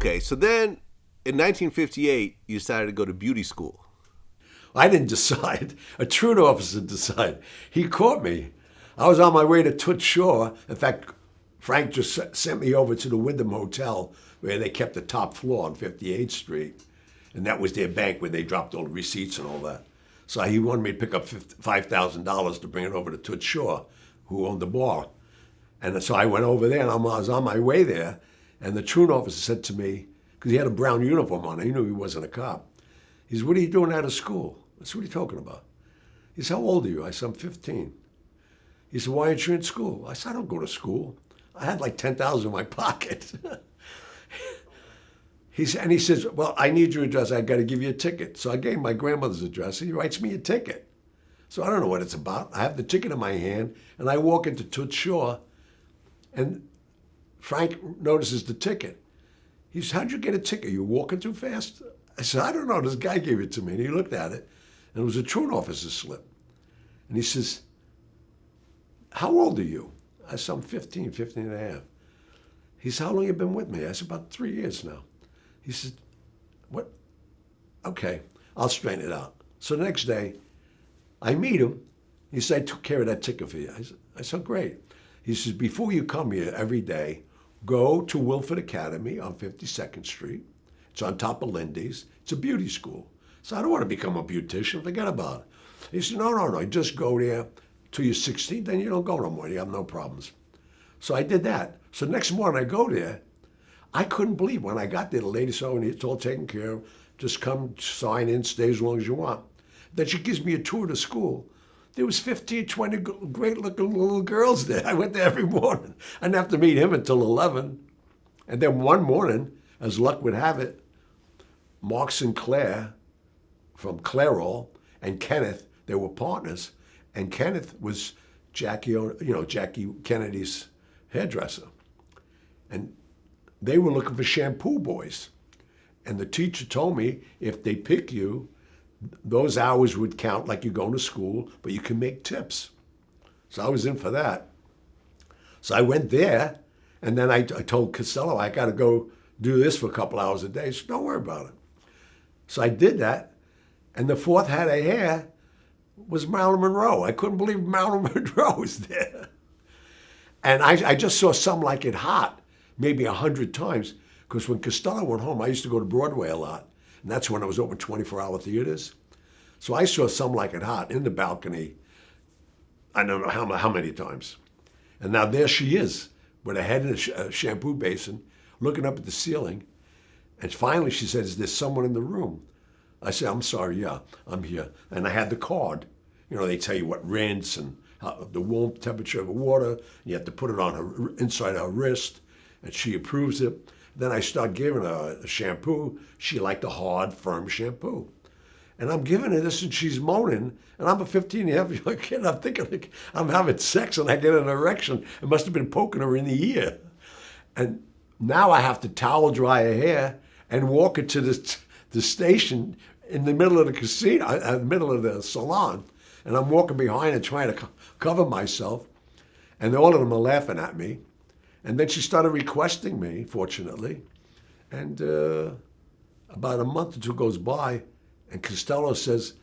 Okay, so then in 1958, you decided to go to beauty school. I didn't decide. A truant officer decided. He caught me. I was on my way to Toots Shore. In fact, Frank just sent me over to the Wyndham Hotel where they kept the top floor on 58th Street. And that was their bank where they dropped all the receipts and all that. So he wanted me to pick up $5,000 to bring it over to Toots Shore, who owned the bar. And so I went over there, and I was on my way there, and the truant officer said to me, because he had a brown uniform on, he knew he wasn't a cop. He said, "What are you doing out of school?" I said, "What are you talking about?" He said, "How old are you?" I said, "I'm 15. He said, "Why aren't you in school?" I said, "I don't go to school." I had like 10,000 in my pocket. He says, "Well, I need your address. I got to give you a ticket." So I gave him my grandmother's address, and he writes me a ticket. So I don't know what it's about. I have the ticket in my hand, and I walk into Toots Shore, and Frank notices the ticket. He says, "How'd you get a ticket? You walking too fast?" I said, "I don't know. This guy gave it to me." And he looked at it, and it was a truant officer's slip. And he says, "How old are you?" I said, "I'm 15 and a half. He said, "How long have you been with me?" I said, "About 3 years now." He said, "What? Okay, I'll straighten it out." So the next day, I meet him. He said, "I took care of that ticket for you." I said, "Great." He says, "Before you come here every day, go to Wilford Academy on 52nd Street. It's on top of Lindy's. It's a beauty school." So I don't want to become a beautician. Forget about it. He said, No. Just go there till you're 16. Then you don't go no more. You have no problems." So I did that. So next morning I go there. I couldn't believe when I got there. The lady said, "Oh, it's all taken care of. Just come sign in, stay as long as you want." Then she gives me a tour to school. There was 15, 20 great-looking little girls there. I went there every morning. I didn't have to meet him until 11. And then one morning, as luck would have it, Mark Sinclair from Clairol and Kenneth, they were partners. And Kenneth was Jackie Kennedy's hairdresser. And they were looking for shampoo boys. And the teacher told me, if they pick you, those hours would count like you're going to school, but you can make tips. So I was in for that. So I went there, and then I told Costello, "I got to go do this for a couple hours a day." He said, "Don't worry about it." So I did that, and the fourth head of hair was Marilyn Monroe. I couldn't believe Marilyn Monroe was there. And I just saw Some Like It Hot maybe 100 times, because when Costello went home, I used to go to Broadway a lot, and that's when it was open 24-hour theaters. So I saw Some Like It Hot in the balcony, I don't know how many times. And now there she is, with her head in a shampoo basin, looking up at the ceiling. And finally she said, "Is there someone in the room?" I said, "I'm sorry, yeah, I'm here." And I had the card. You know, they tell you what rinse and how, the warm temperature of the water. You have to put it on her inside her wrist, and she approves it. Then I start giving her a shampoo. She liked a hard, firm shampoo. And I'm giving her this, and she's moaning. And I'm a 15-year-old kid. I'm thinking like I'm having sex, and I get an erection. It must have been poking her in the ear. And now I have to towel dry her hair and walk her to the station in the middle of the casino, in the middle of the salon. And I'm walking behind and trying to cover myself. And all of them are laughing at me. And then she started requesting me, fortunately. And about a month or two goes by, and Costello says,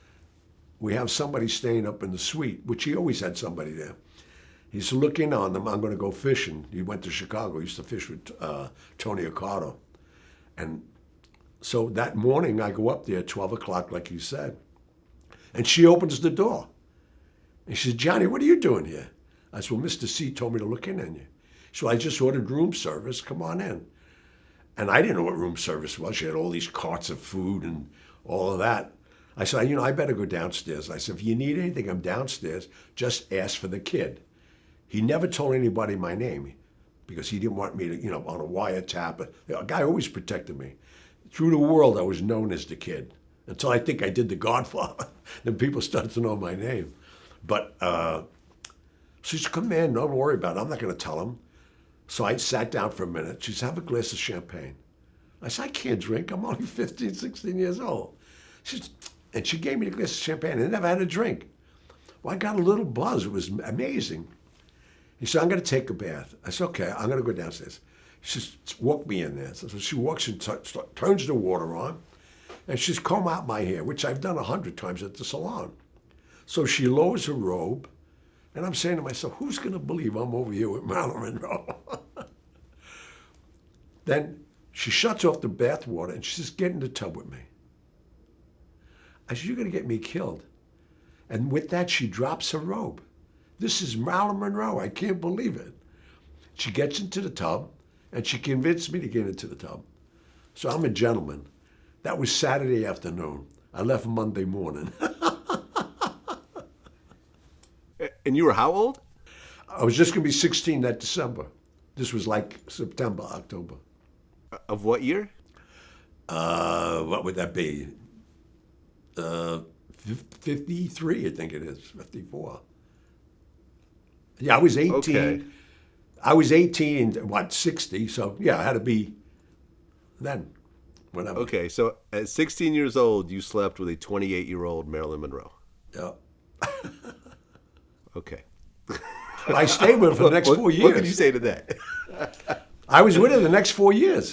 "We have somebody staying up in the suite," which he always had somebody there. He said, "Look in on them. I'm going to go fishing." He went to Chicago. He used to fish with Tony Accardo. And so that morning, I go up there at 12 o'clock, like you said, and she opens the door. And she said, "Johnny, what are you doing here?" I said, "Well, Mr. C told me to look in on you." So I just ordered room service. Come on in. And I didn't know what room service was. She had all these carts of food and all of that. I said, "I better go downstairs." I said, "If you need anything, I'm downstairs. Just ask for the kid." He never told anybody my name because he didn't want me to, on a wiretap. A guy always protected me. Through the world, I was known as the kid until I think I did The Godfather. Then people started to know my name. But she said, "Come in, don't worry about it. I'm not going to tell him." So I sat down for a minute. She said, "Have a glass of champagne." I said, "I can't drink. I'm only 15, 16 years old." And she gave me the glass of champagne. I never had a drink. Well, I got a little buzz. It was amazing. He said, "I'm going to take a bath." I said, "Okay, I'm going to go downstairs." She walked me in there. So she walks and turns the water on, and she's comb out my hair, which I've done 100 times at the salon. So she lowers her robe, and I'm saying to myself, who's going to believe I'm over here with Marilyn Monroe? Then she shuts off the bath water, and she says, get in the tub with me. I said, you're going to get me killed. And with that, she drops her robe. This is Marilyn Monroe. I can't believe it. She gets into the tub, and she convinced me to get into the tub. So I'm a gentleman. That was Saturday afternoon. I left Monday morning. And you were how old? I was just going to be 16 that December. This was like September, October. Of what year? What would that be? 53, I think it is. 54. Yeah, I was 18. Okay. I was 18 and 60, so yeah, I had to be then. Whatever. Okay, so at 16 years old, you slept with a 28-year-old Marilyn Monroe. Yeah. Okay. I stayed with her for the next 4 years. What can you say to that? I was with her the next 4 years.